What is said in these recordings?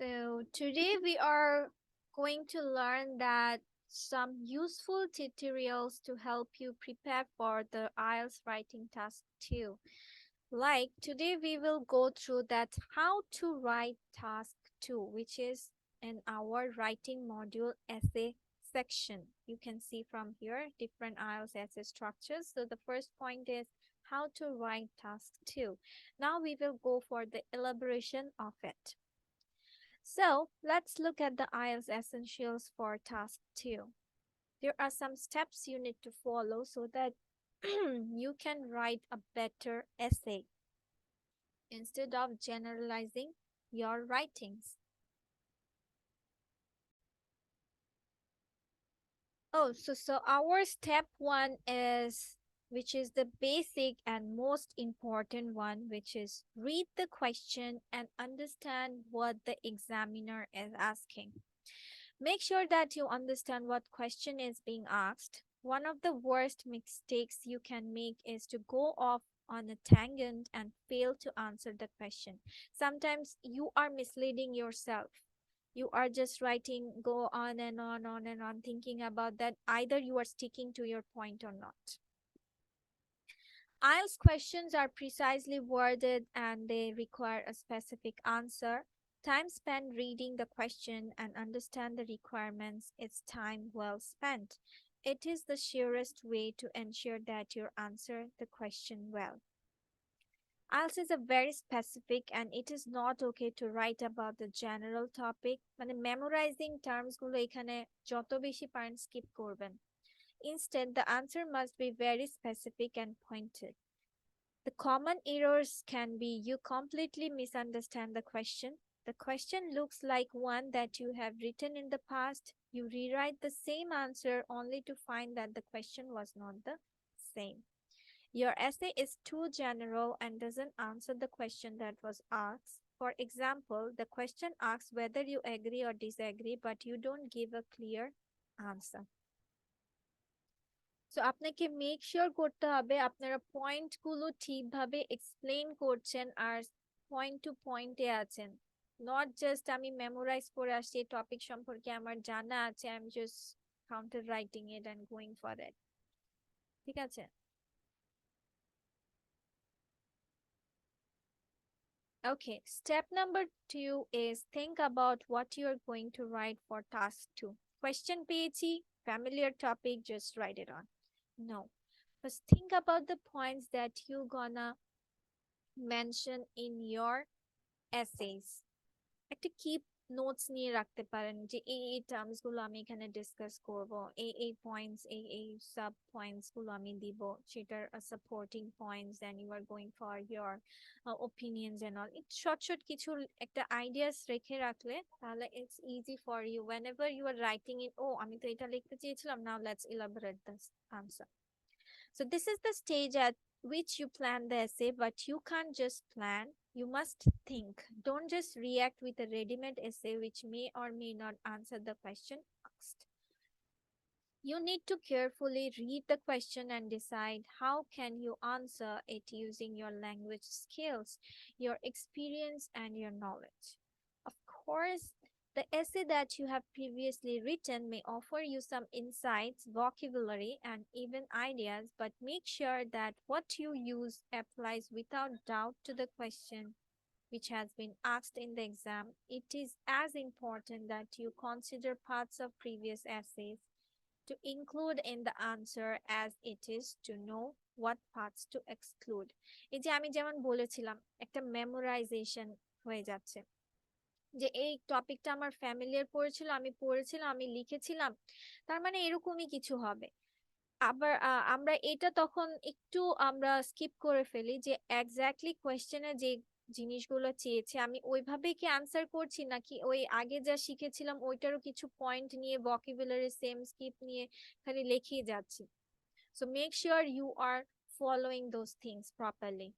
So today we are going to learn that some useful tutorials to help you prepare for the IELTS writing task 2. Like today we will go through that how to write task 2, which is in our writing module essay section. You can see from here different IELTS essay structures. So the first point is how to write task 2. Now we will go for the elaboration of it. So let's look at the IELTS essentials for task 2. There are some steps you need to follow so that you can write a better essay instead of generalizing your writings. So our step 1 is, which is the basic and most important one, which is read the question and understand what the examiner is asking. Make sure that you understand what question is being asked. One of the worst mistakes you can make is to go off on a tangent and fail to answer the question. Sometimes you are misleading yourself. You are just writing, go on and on, thinking about that. Either you are sticking to your point or not. IELTS questions are precisely worded and they require a specific answer. Time spent reading the question and understand the requirements is time well spent. It is the surest way to ensure that you answer the question well. IELTS is a very specific and it is not okay to write about the general topic. মানে memorizing terms গুলো এখানে যত বেশি পারেন skip করবেন. Instead, the answer must be very specific and pointed. The common errors can be you completely misunderstand the question. The question looks like one that you have written in the past. You rewrite the same answer only to find that the question was not the same. Your essay is too general and doesn't answer the question that was asked. For example, the question asks whether you agree or disagree, but you don't give a clear answer. So আপনাকে make sure করতে হবে আপনারা পয়েন্টগুলো ঠিকভাবে explain করছেন আর point two পয়েন্টে আছেন, not just আমি মেমোরাইজ করে আসছি এই টপিক সম্পর্কে আমার জানা আছে, I am just counter writing it and going for it. ঠিক আছে? Okay, step number 2 is think about what you are going to write for task 2. Question পেয়েছি, familiar topic, just write it on. No. But think about the points that you're gonna mention in your essays. একটা keep notes নিয়ে রাখতে পারেন যে এই terms গুলো আমি এখানে ডিসকাস করব, এই পয়েন্টস এই সাব পয়েন্টস গুলো আমি দিব, সেটার supporting points, and you are going for your opinions and all. Short কিছু একটা আইডিয়াস রেখে রাখলে তাহলে it's easy for you whenever you are writing it, ও আমি তো এটা লিখতে চেয়েছিলাম, now let's elaborate this answer. So this is the stage at which you plan the essay, but you can't just plan. You must think. Don't just react with a ready-made essay which may or may not answer the question asked. You need to carefully read the question and decide how can you answer it using your language skills, your experience, and your knowledge. Of course, the essay that you have previously written may offer you some insights, vocabulary, and even ideas, but make sure that what you use applies without doubt to the question which has been asked in the exam. It is as important that you consider parts of previous essays to include in the answer as it is to know what parts to exclude. এই যে আমি যেমন বলেছিলাম একটা memorisation হয়ে যাচ্ছে, যে এই টপিকটা আমার ফ্যামিলিয়ার পড়েছিলাম আমি লিখেছিলাম, তার মানে এরকমই কিছু হবে। আবার আমরা এটা তখন একটু আমরা স্কিপ করে ফেলি যে এক্স্যাক্টলি কোয়েশ্চেনে যে জিনিসগুলো চেয়েছে আমি ওইভাবেই কি আনসার করছি, নাকি ওই আগে যা শিখেছিলাম ওইটারও কিছু পয়েন্ট নিয়ে ভোকাবুলারি সেম স্কিপ নিয়ে খালি লিখেই যাচ্ছি। So make sure you are following those things properly.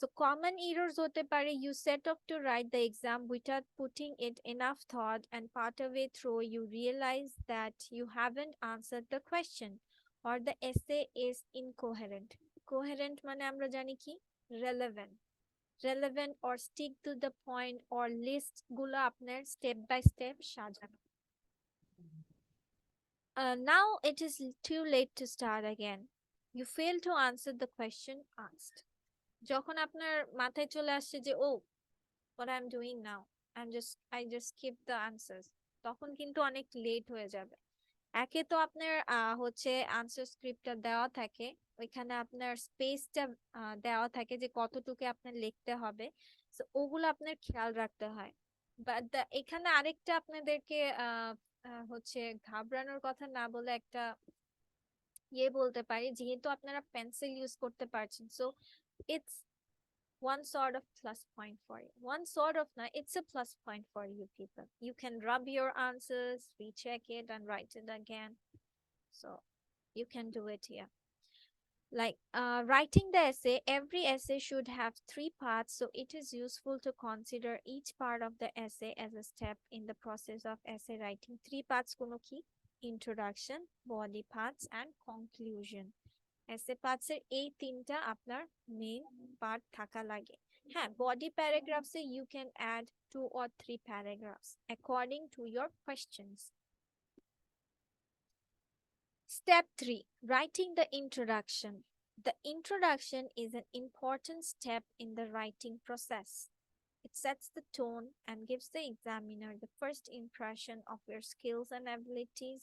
So common errors hote pare you set off to write the exam without putting it enough thought, and part of way through you realize that you haven't answered the question or the essay is incoherent. Coherent mane amra jani ki relevant. relevant or stick to the point or list গুলো আপনার step by step সাজানো. Now it is too late to start again. You fail to answer the question asked. যখন আপনার মাথায় চলে আসছে যে ও what I'm doing now, I just skip the answers, তখন কিন্তু অনেক লেট হয়ে যাবে। একে তো আপনার হচ্ছে আনসার স্ক্রিপ্টটা দেওয়া থাকে, ওইখানে আপনার স্পেসটা দেওয়া থাকে যে কতটুকু আপনার লিখতে হবে, তো ওগুলো আপনার খেয়াল রাখতে হয়। বাট এখানে আরেকটা আপনাদেরকে হচ্ছে ঘাবড়ানোর কথা না বলে একটা বলতে পারি, যেহেতু আপনারা পেন্সিল ইউজ করতে পারছেন, so it's one sort of plus point for you. One sort of, na, it's a plus point for you people. You can rub your answers, recheck it, and write it again. So you can do it here. Like writing the essay, every essay should have 3 parts, so it is useful to consider each part of the essay as a step in the process of essay writing. 3 parts kono ki? Introduction, body parts, and conclusion. এসে পার্টসের এই তিনটা আপনার main part থাকা লাগে। হ্যাঁ, body প্যারাগ্রাফসে you can add 2 or 3 paragraphs according to your questions. Step 3, writing the introduction. The introduction is an important step in the writing process. It sets the tone and gives the examiner the first impression of your skills and abilities.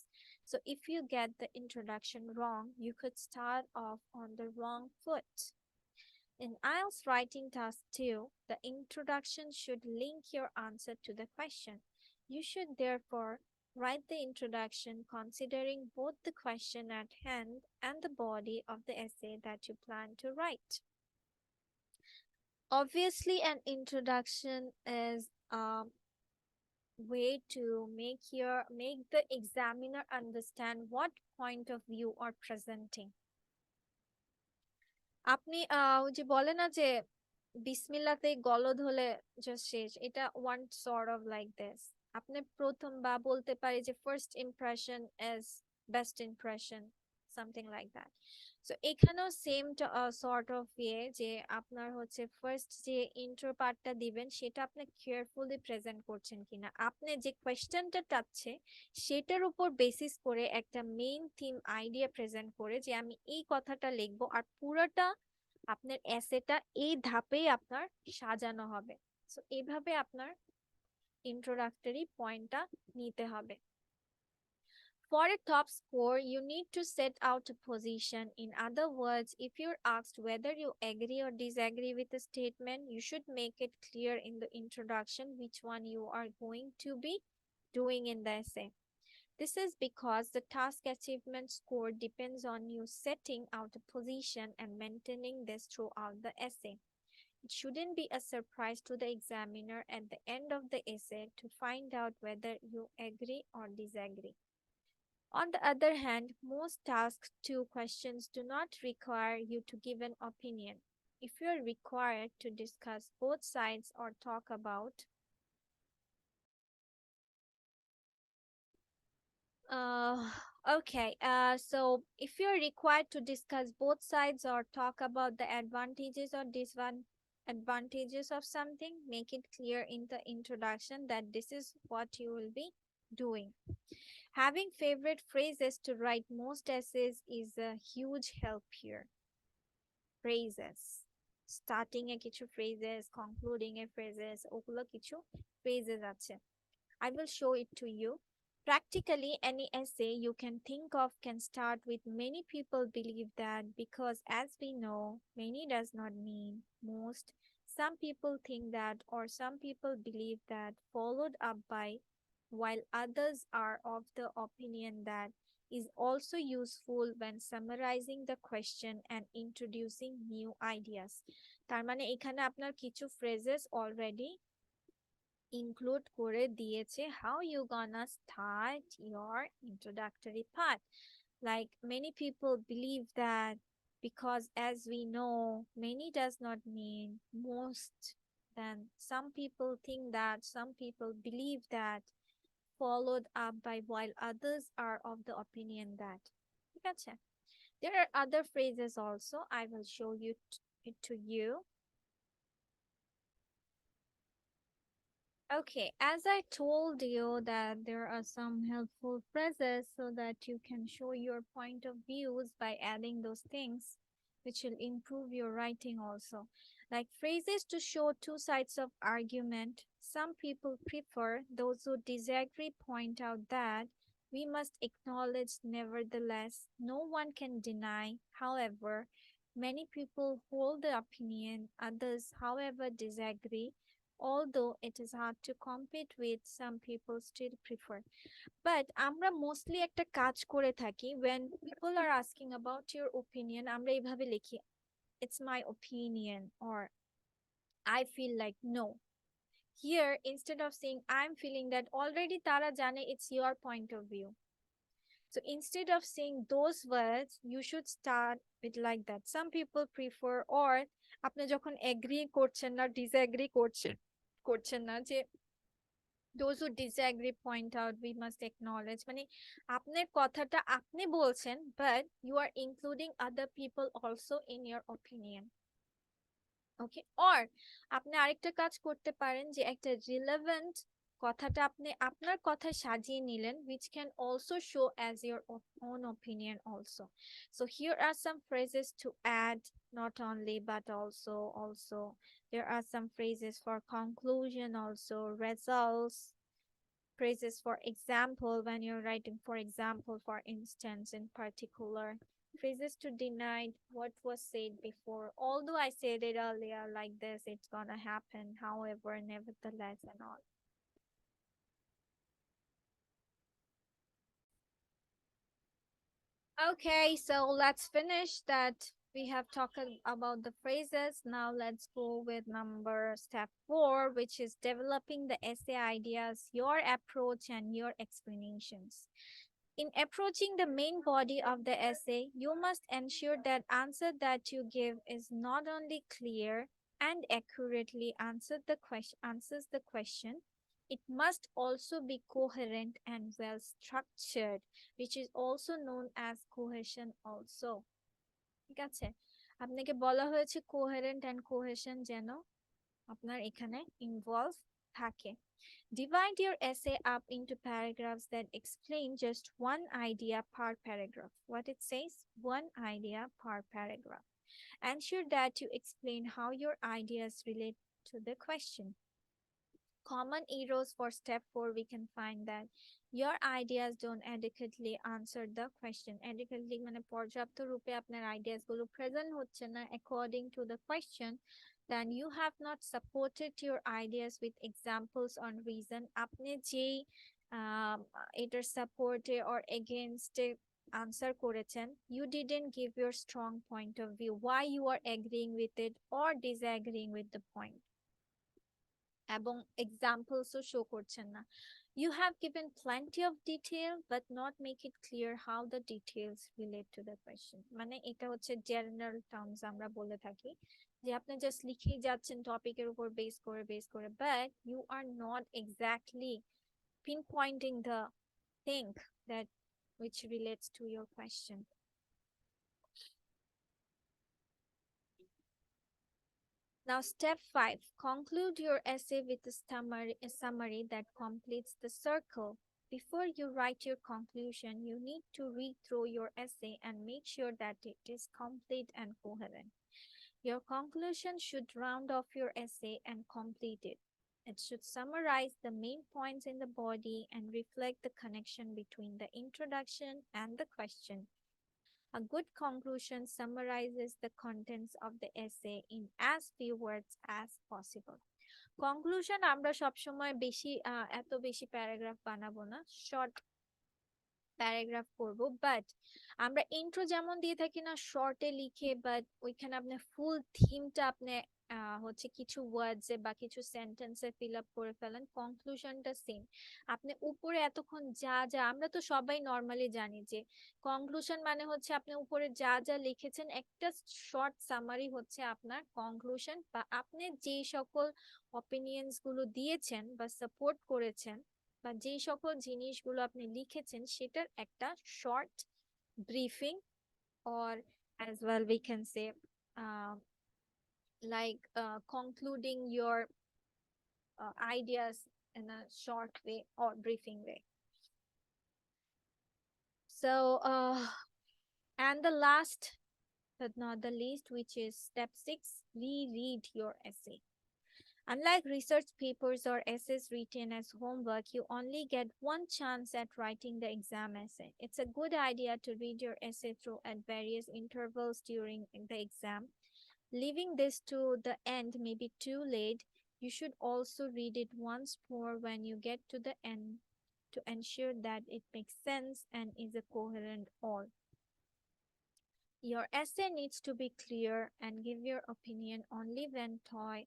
So if you get the introduction wrong, you could start off on the wrong foot. In IELTS writing task 2, the introduction should link your answer to the question. You should therefore write the introduction considering both the question at hand and the body of the essay that you plan to write. Obviously, an introduction is a way to make the examiner understand what point of view are presenting. আপনি ওই যে বলে না যে বিসমিল্লাতে গলদ হলে just শেষ, এটা one sort of like this. আপনি প্রথম বা বলতে পারি যে first impression is best impression, something like that. So এখানেও সেম সর্ট অফ যে আপনার হচ্ছে ফার্স্ট যে ইন্ট্রো পার্টটা দিবেন সেটা আপনি কেয়ারফুলি প্রেজেন্ট করছেন কিনা, আপনি যে কোয়েশ্চেনটা টাচ্ছে সেটার উপর বেসিস করে একটা মেইন থিম আইডিয়া প্রেজেন্ট করে যে আমি এই কথাটা লিখবো, আর পুরোটা আপনার এসেটা এই ধাপেই আপনার সাজানো হবে। সো এইভাবে আপনার ইন্ট্রোডাক্টরি পয়েন্টটা নিতে হবে। For a top score, you need to set out a position. In other words, if you're asked whether you agree or disagree with a statement, you should make it clear in the introduction which one you are going to be doing in the essay. This is because the task achievement score depends on you setting out a position and maintaining this throughout the essay. It shouldn't be a surprise to the examiner at the end of the essay to find out whether you agree or disagree. On the other hand, most task 2 questions do not require you to give an opinion. If you are required to discuss both sides or talk about so if you're required to discuss both sides or talk about the advantages or disadvantages of something, make it clear in the introduction that this is what you will be doing. Having favorite phrases to write most essays is a huge help here. Phrases. Starting a kichu phrases, concluding a phrases, ogulo kichu phrases ache. I will show it to you. Practically, any essay you can think of can start with many people believe that, because as we know, many does not mean most. Some people think that, or some people believe that, followed up by, while others are of the opinion that, is also useful when summarizing the question and introducing new ideas. তার মানে এখানে আপনার কিছু phrases already include করে দিয়েছে how you gonna start your introductory part. Like many people believe that, because as we know, many does not mean most. Then some people think that, some people believe that, followed up by, while others are of the opinion that. Gotcha. There are other phrases also. I will show it to you. Okay, as I told you that there are some helpful phrases so that you can show your point of views by adding those things, which will improve your writing also. Like phrases to show two sides of argument. Some people prefer, those who disagree point out that we must acknowledge nevertheless. No one can deny, however, many people hold the opinion, others, however, disagree. Although it is hard to compete with, some people still prefer. But আমরা mostly একটা কাজ করে থাকি when people are asking about your opinion, আমরা এইভাবে লিখি, it's my opinion, or I feel like, no. Here, instead of saying I'm feeling that, already তারা জানে it's your point of view. So instead of saying those words, you should start with like that. Some people prefer, or আপনি যখন agree করছেন না disagree করছেন না, যে those who disagree point out we must acknowledge, মানে আপনার কথাটা আপনি বলছেন, but you are including other people also in your opinion. Okay, or আপনি আরেকটা কাজ করতে পারেন যে একটা রিলেভেন্ট কথাটা আপনি আপনার কথায় সাজিয়ে নিলেন, which can also show as your own opinion also. So here are some phrases to add, not only but also there are some phrases for conclusion, also results, phrases for example when you're writing, for example, for instance, in particular, phrases to deny what was said before. Although I said it earlier like this, it's gonna happen, however, nevertheless, and all. Okay, so let's finish that. We have talked about the phrases. Now let's go with number step 4, which is developing the essay ideas, your approach, and your explanations. In approaching the main body of the essay, you must ensure that answer that you give is not only clear and accurately answers the question, it must also be coherent and well structured, which is also known as cohesion also. ঠিক আছে, আপনাকে বলা হয়েছে coherent and cohesion যেন আপনার এখানে involve থাকে. Divide your essay up into paragraphs that explain just one idea per paragraph. What it says, one idea per paragraph. Ensure that you explain how your ideas relate to the question. Common errors for step 4, we can find that your ideas don't adequately answer the question. Adequately মানে পর্যাপ্ত রূপে আপনার ideas গুলো present হচ্ছে না according to the question, then you have not supported your ideas with examples on reason. আপনি যেই এটার সাপোর্টে or against answer করেছেন, you didn't give your strong point of view, why you are agreeing with it or disagreeing with the point, এবং এক্সাম্পলসও show করছেন না. You have given plenty of detail but not make it clear how the details relate to the question. মানে এটা হচ্ছে general terms আমরা বলে থাকি, যে আপনি জাস্ট লিখেই যাচ্ছেন টপিকের উপর বেস করে but you are not exactly pinpointing the thing that which relates to your question. Now, step 5, conclude your essay with a summary that completes the circle. Before you write your conclusion, you need to read through your essay and make sure that it is complete and coherent. Your conclusion should round off your essay and complete it. It should summarize the main points in the body and reflect the connection between the introduction and the question. A good conclusion summarizes the contents of the essay in as few words as possible. Conclusion আমরা সবসময় বেশি এত বেশি paragraph বানাবো না, short paragraph করব, but আমরা intro যেমন দিয়ে থাকি না শর্টে লিখে, বাট ওইখানে আপনি ফুল থিমটা আপনি হচ্ছে কিছু ওয়ার্ডসে বা কিছু সেন্টেন্সে ফিল আপ করে ফেলেন, কনক্লুশনটা সেম। আপনি উপরে এতক্ষণ যা যা, আমরা তো সবাই নর্মালি জানি যে কনক্লুশন মানে হচ্ছে আপনি উপরে যা যা লিখেছেন একটা শর্ট সামারি হচ্ছে আপনার কনক্লুশন, বা আপনি যেই সকল অপিনিয়ন্স গুলো দিয়েছেন বা সাপোর্ট করেছেন বা যেই সকল জিনিসগুলো আপনি লিখেছেন সেটার একটা short briefing, or as well we can say like concluding your ideas in a short way or briefing way. So, and the last but not the least, which is step 6, reread your essay. Unlike research papers or essays written as homework, you only get one chance at writing the exam essay. It's a good idea to read your essay through at various intervals during the exam. Leaving this to the end may be too late. You should also read it once more when you get to the end to ensure that it makes sense and is a coherent all. Your essay needs to be clear and give your opinion only when toy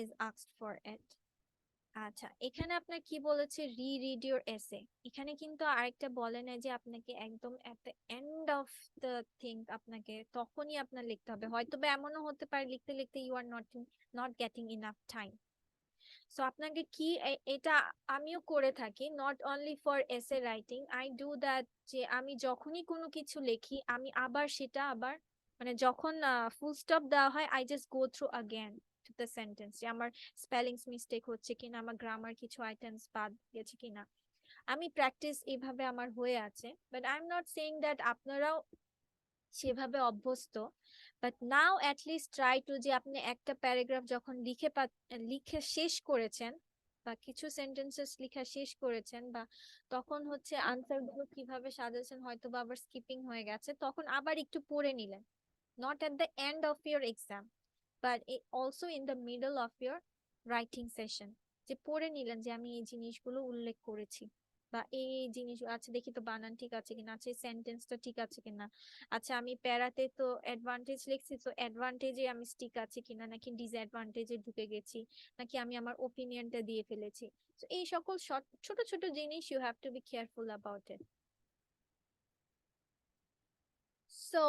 is asked for it. আচ্ছা, এখানে আপনার কি বলেছে read your এসে, এখানে কিন্তু আরেকটা বলে না যে আপনাকে একদম at the end of the thing আপনাকে তখনই আপনার লিখতে হবে, হয়তো বা এমনও হতে পারে লিখতে লিখতে you are not getting enough time. So আপনাকে কি এটা আমিও করে থাকি, not only for essay writing, I do that, যে আমি যখনই কোনো কিছু লিখি আমি আবার সেটা আবার মানে যখন ফুল স্টপ দেওয়া হয় I just go through again to the sentence, যে আমার স্পেলিংস মিস্টেক হচ্ছে কিনা, আমার গ্রামার কিছু আইটেমস বাদ গেছে কিনা। আমি প্র্যাকটিস এইভাবে আমার হয়ে আছে, but I am not saying that আপনারাও সেভাবে অভ্যস্ত, but now at least try to, যে আপনি একটা প্যারাগ্রাফ যখন লিখে শেষ করেছেন বা কিছু সেন্টেন্সেস লেখা শেষ করেছেন, বা তখন হচ্ছে আনসার গুলো কিভাবে সাজাচ্ছেন হয়তো বা আবার স্কিপিং হয়ে গেছে, তখন আবার একটু পড়ে নিলেন, not at the end of your exam but also in the middle of your writing session, যে পড়ে নিলেন যে আমি এই জিনিসগুলো উল্লেখ করেছি বা এই জিনিস, আচ্ছা দেখি তো বানান ঠিক আছে কিনা, আচ্ছা এই সেন্টেন্সটা ঠিক আছে কিনা, আচ্ছা আমি প্যারাতে তো অ্যাডভান্টেজ লিখছি, তো অ্যাডভান্টেজে আমি স্টিক আছে কিনা, নাকি ডিসঅ্যাডভান্টেজে ঢুকে গেছি, নাকি আমি আমার ওপিনিয়নটা দিয়ে ফেলেছি। তো এই সকল ছোট ছোট জিনিস you have to be careful about it. So